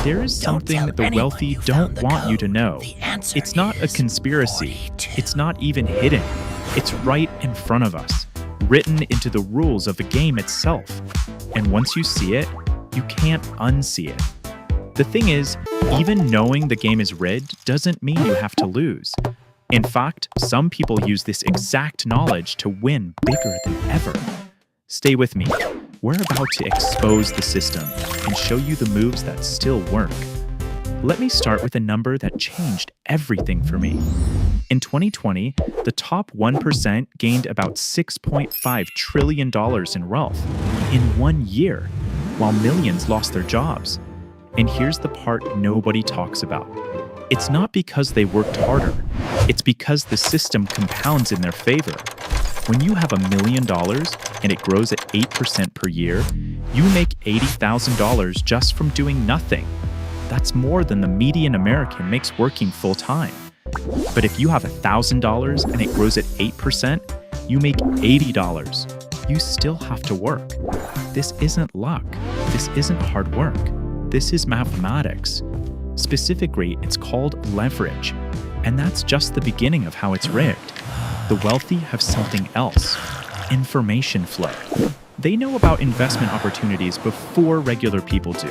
There is something the wealthy don't want you to know. It's not a conspiracy. It's not even hidden. It's right in front of us, written into the rules of the game itself. And once you see it, you can't unsee it. The thing is, even knowing the game is rigged doesn't mean you have to lose. In fact, some people use this exact knowledge to win bigger than ever. Stay with me. We're about to expose the system and show you the moves that still work. Let me start with a number that changed everything for me. In 2020, the top 1% gained about $6.5 trillion in wealth in 1 year, while millions lost their jobs. And here's the part nobody talks about. It's not because they worked harder. It's because the system compounds in their favor. When you have $1 million and it grows at 8% per year, you make $80,000 just from doing nothing. That's more than the median American makes working full-time. But if you have $1,000 and it grows at 8%, you make $80. You still have to work. This isn't luck. This isn't hard work. This is mathematics. Specifically, it's called leverage. And that's just the beginning of how it's rigged. The wealthy have something else: information flow. They know about investment opportunities before regular people do.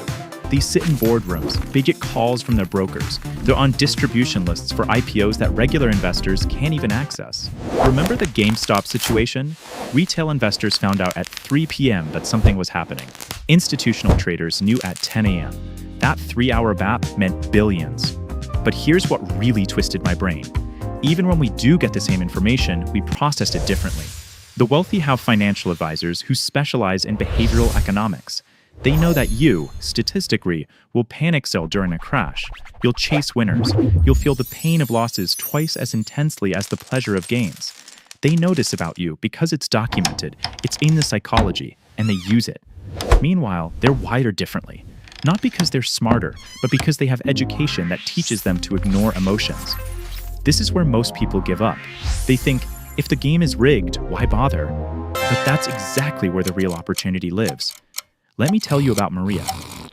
They sit in boardrooms, they get calls from their brokers. They're on distribution lists for IPOs that regular investors can't even access. Remember the GameStop situation? Retail investors found out at 3 p.m. that something was happening. Institutional traders knew at 10 a.m. That 3-hour BAP meant billions. But here's what really twisted my brain. Even when we do get the same information, we process it differently. The wealthy have financial advisors who specialize in behavioral economics. They know that you, statistically, will panic sell during a crash. You'll chase winners. You'll feel the pain of losses twice as intensely as the pleasure of gains. They know this about you because it's documented, it's in the psychology, and they use it. Meanwhile, they're wired differently. Not because they're smarter, but because they have education that teaches them to ignore emotions. This is where most people give up. They think, if the game is rigged, why bother? But that's exactly where the real opportunity lives. Let me tell you about Maria.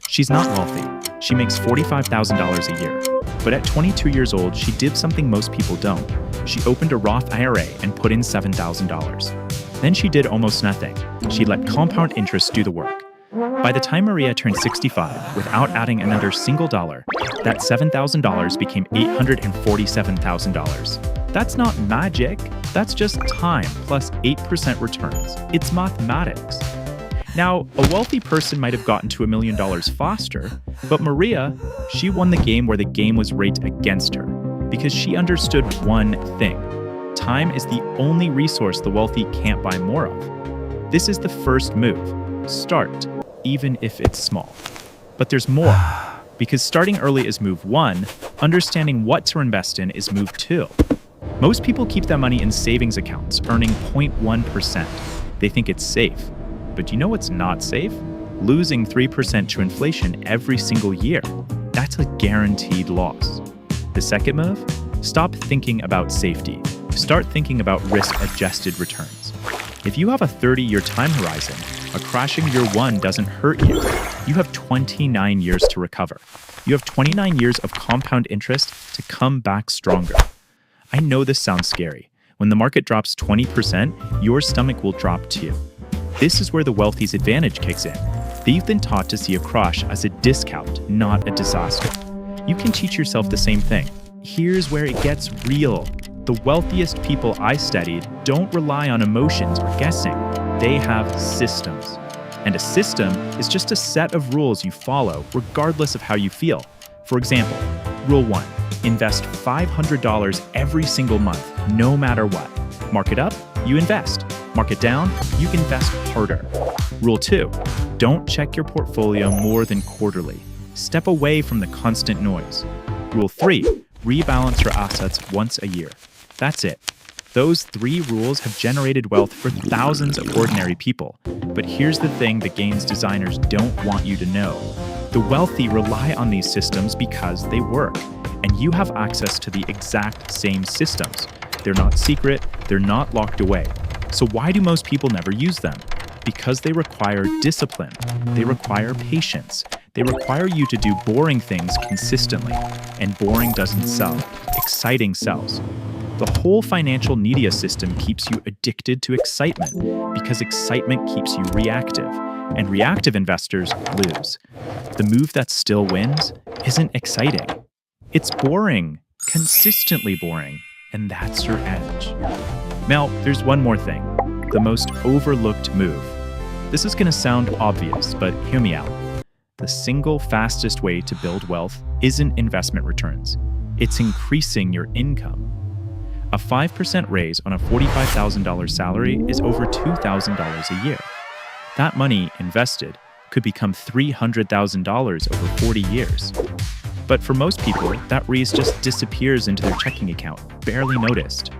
She's not wealthy. She makes $45,000 a year. But at 22 years old, she did something most people don't. She opened a Roth IRA and put in $7,000. Then she did almost nothing. She let compound interest do the work. By the time Maria turned 65, without adding another single dollar, that $7,000 became $847,000. That's not magic. That's just time plus 8% returns. It's mathematics. Now, a wealthy person might have gotten to $1 million faster, but Maria, she won the game where the game was rigged against her, because she understood one thing. Time is the only resource the wealthy can't buy more of. This is the first move. Start, even if it's small. But there's more, because starting early is move 1, understanding what to invest in is move 2. Most people keep their money in savings accounts, earning 0.1%. They think it's safe. But do you know what's not safe? Losing 3% to inflation every single year. That's a guaranteed loss. The second move? Stop thinking about safety. Start thinking about risk-adjusted returns. If you have a 30-year time horizon, a crashing year 1 doesn't hurt you. You have 29 years to recover. You have 29 years of compound interest to come back stronger. I know this sounds scary. When the market drops 20%, your stomach will drop too. This is where the wealthy's advantage kicks in. They've been taught to see a crash as a discount, not a disaster. You can teach yourself the same thing. Here's where it gets real. The wealthiest people I studied don't rely on emotions or guessing. They have systems. And a system is just a set of rules you follow regardless of how you feel. For example, Rule 1, invest $500 every single month, no matter what. Market up, you invest. Market down, you invest harder. Rule 2, don't check your portfolio more than quarterly. Step away from the constant noise. Rule 3, rebalance your assets once a year. That's it. Those 3 rules have generated wealth for thousands of ordinary people. But here's the thing the game's designers don't want you to know. The wealthy rely on these systems because they work, and you have access to the exact same systems. They're not secret, they're not locked away. So why do most people never use them? Because they require discipline. They require patience. They require you to do boring things consistently, and boring doesn't sell. Exciting sells. The whole financial media system keeps you addicted to excitement because excitement keeps you reactive, and reactive investors lose. The move that still wins isn't exciting. It's boring, consistently boring, and that's your edge. Now, there's one more thing, the most overlooked move. This is going to sound obvious, but hear me out. The single fastest way to build wealth isn't investment returns. It's increasing your income. A 5% raise on a $45,000 salary is over $2,000 a year. That money invested could become $300,000 over 40 years. But for most people, that raise just disappears into their checking account, barely noticed.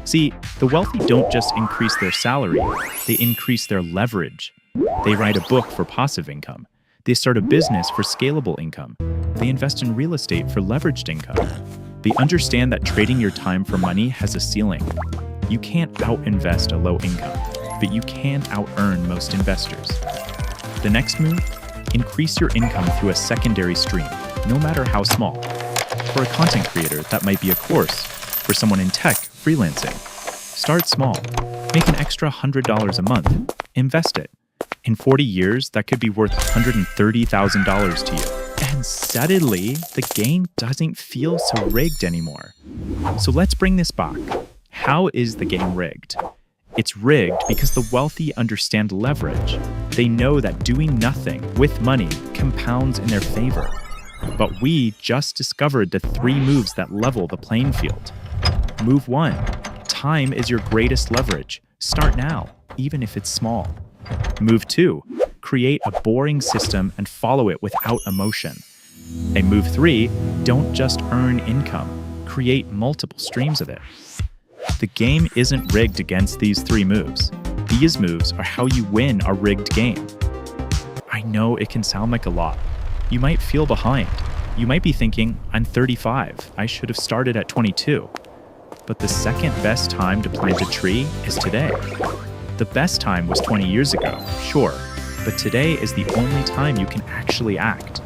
See, the wealthy don't just increase their salary, they increase their leverage. They write a book for passive income. They start a business for scalable income. They invest in real estate for leveraged income. They understand that trading your time for money has a ceiling. You can't out-invest a low income, but you can out-earn most investors. The next move? Increase your income through a secondary stream, no matter how small. For a content creator, that might be a course. For someone in tech, freelancing. Start small. Make an extra $100 a month. Invest it. In 40 years, that could be worth $130,000 to you. And suddenly, the game doesn't feel so rigged anymore. So let's bring this back. How is the game rigged? It's rigged because the wealthy understand leverage. They know that doing nothing with money compounds in their favor. But we just discovered the 3 moves that level the playing field. Move 1. Time is your greatest leverage. Start now, even if it's small. Move 2. Create a boring system and follow it without emotion. And move 3. Don't just earn income. Create multiple streams of it. The game isn't rigged against these 3 moves. These moves are how you win a rigged game. I know it can sound like a lot. You might feel behind. You might be thinking, I'm 35. I should have started at 22. But the second best time to plant a tree is today. The best time was 20 years ago, sure, but today is the only time you can actually act.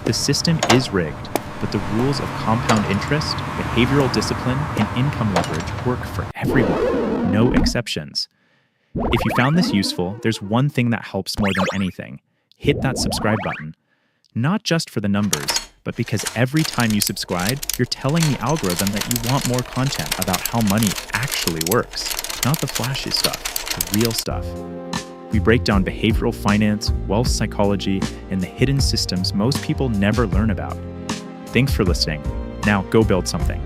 The system is rigged, but the rules of compound interest, behavioral discipline, and income leverage work for everyone, no exceptions. If you found this useful, there's one thing that helps more than anything. Hit that subscribe button. Not just for the numbers, but because every time you subscribe, you're telling the algorithm that you want more content about how money actually works, not the flashy stuff. The real stuff. We break down behavioral finance, wealth psychology, and the hidden systems most people never learn about. Thanks for listening. Now go build something.